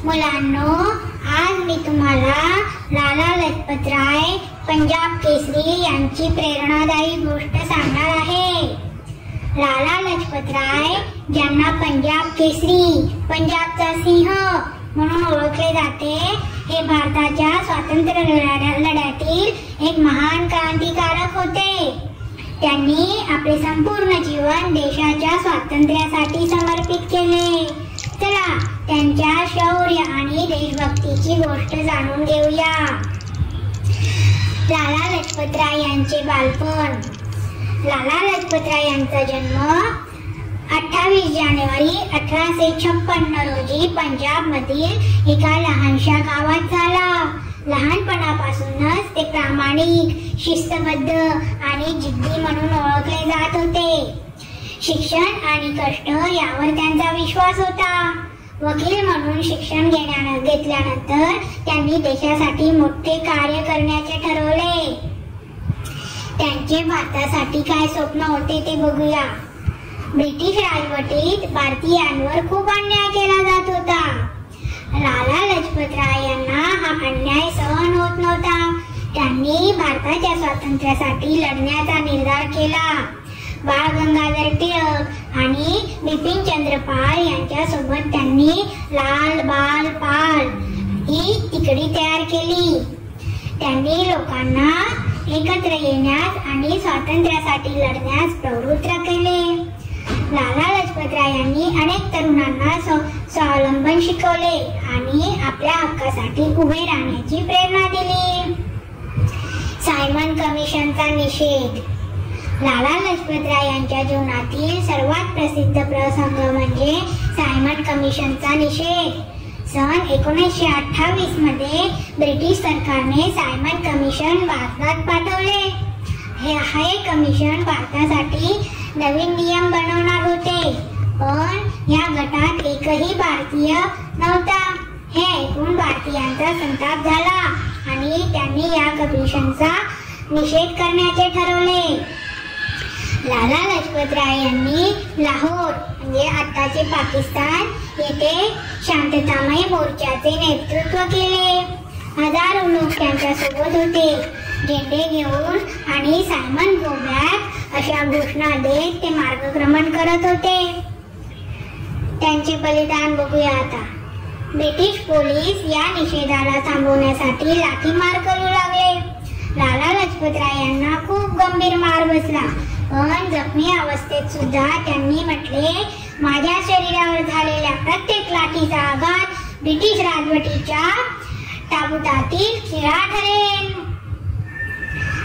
मुलांनो, आज मी तुम्हाला लाला लजपतराय पंजाब केसरी यांची प्रेरणादायी गोष्ट सांगणार आहे। लाला लजपतराय ज्यांना पंजाब केसरी, पंजाबचा सिंह म्हणून ओळखले जाते, हे भारताच्या स्वातंत्र्य लढ्यातील एक महान क्रांतिकारक होते। त्यांनी आपले संपूर्ण जीवन देशाच्या स्वातंत्र्यासाठी समर्पित केले। चला त्यांच्या शौर्य आणि देशभक्तीची गोष्ट जाणून घेऊया। लाला लजपतराय यांचे बालपण। लाला लजपतराय यांचा जन्म 28 जानेवारी 1856 रोजी पंजाब मधील एका लहानशा गावात झाला। लहानपणापासूनच ते प्रामाणिक, शिस्तबद्ध आणि जिद्दी म्हणून ओळखले जात होते। शिक्षण आणि कष्ट यावर त्यांचा विश्वास होता। वकील म्हणून शिक्षण घेतल्यानंतर त्यांनी देशासाठी मोठे कार्य करण्याचे ठरवले। त्यांचे भारतासाठी काय स्वप्न होते ते बघूया। ब्रिटिश राजवटीत भारतीयांवर खूप अन्याय केला जात होता। लाला लजपतराय यांना हा अन्याय सहन होत नव्हता। त्यांनी भारताच्या स्वातंत्र्यासाठी लढण्याचा निर्धार केला। बाळ गंगाधर टिळक आणि बिपिन चंद्र पाल यांच्या सोबत त्यांनी लाल बाल पाल ही तुकडी तयार केली। त्यांनी लोकांना एकत्र येण्यास आणि स्वातंत्र्यासाठी लढण्यास प्रवृत्त केले। लाला लजपतराय यांनी अनेक तरुणांना स्वावलंबन शिकवले आणि आपल्या हक्कासाठी उभे राहण्याची प्रेरणा दिली। सायमन कमिशनचा निषेध। लाला लजपतराय यांच्या जीवनातील सर्वात प्रसिद्ध प्रसंग म्हणजे सायमन कमिशनचा निषेध। सन 1928 मध्ये ब्रिटिश सरकारने सायमन कमिशन भारतात पाठवले। हे कमिशन भारतासाठी नवीन नियम बनवणार होते, पण या गटात एकही भारतीय नव्हता। हे ऐकून भारतीयांचा संताप झाला आणि त्यांनी या कमिशनचा निषेध करण्याचे ठरवले। लाला लजपतराय यांनी लाहोर म्हणजे आताचे पाकिस्तान येथे शांततामय मोर्चाचे नेतृत्व केले। हजारो लोक त्यांच्या सोबत होते। झेंडे घेऊन आणि सायमन गो बॅक अशा घोषणा देत ते मार्गक्रमण करत होते। त्यांचे बलिदान बघूया आता। ब्रिटिश पोलीस या निषेधाला थांबवण्यासाठी लाठीमार करू लागले। लाला लजपतराय यांना खूप गंभीर मार बसला, पण जखमी अवस्थेत सुद्धा त्यांनी म्हटले, माझ्या शरीरावर झालेल्या प्रत्येक लाठीचा आघात ब्रिटिश राजवटीच्या ताबुतातील खिळा ठरेल।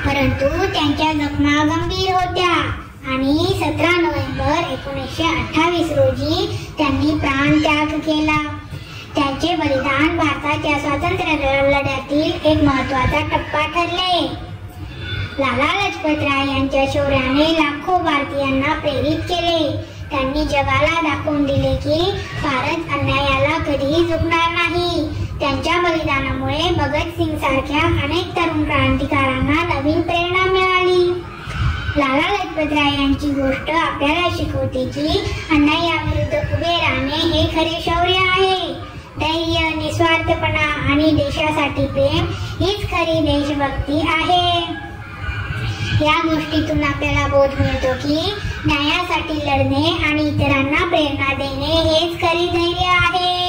परंतु त्यांच्या जखमा गंभीर होत्या आणि 17 नोव्हेंबर 1928 रोजी त्यांनी प्राणत्याग केला। त्यांचे बलिदान भारताच्या स्वातंत्र्य लढ्यातील एक महत्त्वाचा टप्पा ठरले। लाला लजपतराय यांच्या शौर्याने लाखो भारतीयांना प्रेरित केले। त्यांनी जगाला दाखवून दिले की भारत अन्यायाला कधीही झुकणार नाही। त्यांच्या बलिदानामुळे भगतसिंग सारख्या अनेक तरुण क्रांतिकारकांना नवीन प्रेरणा मिळाली। लाला लजपतराय यांची गोष्ट आपल्याला शिकवते की अन्यायाविरुद्ध उभे राहणे हे खरे शौर्य आहे। धैर्य, निस्वार्थपणा आणि देशासाठी प्रेम हीच खरी देशभक्ती आहे। या गोष्टीतून आपल्याला बोध मिळतो की न्यायासाठी लढणे आणि इतरांना प्रेरणा देणे हेच खरे धैर्य आहे।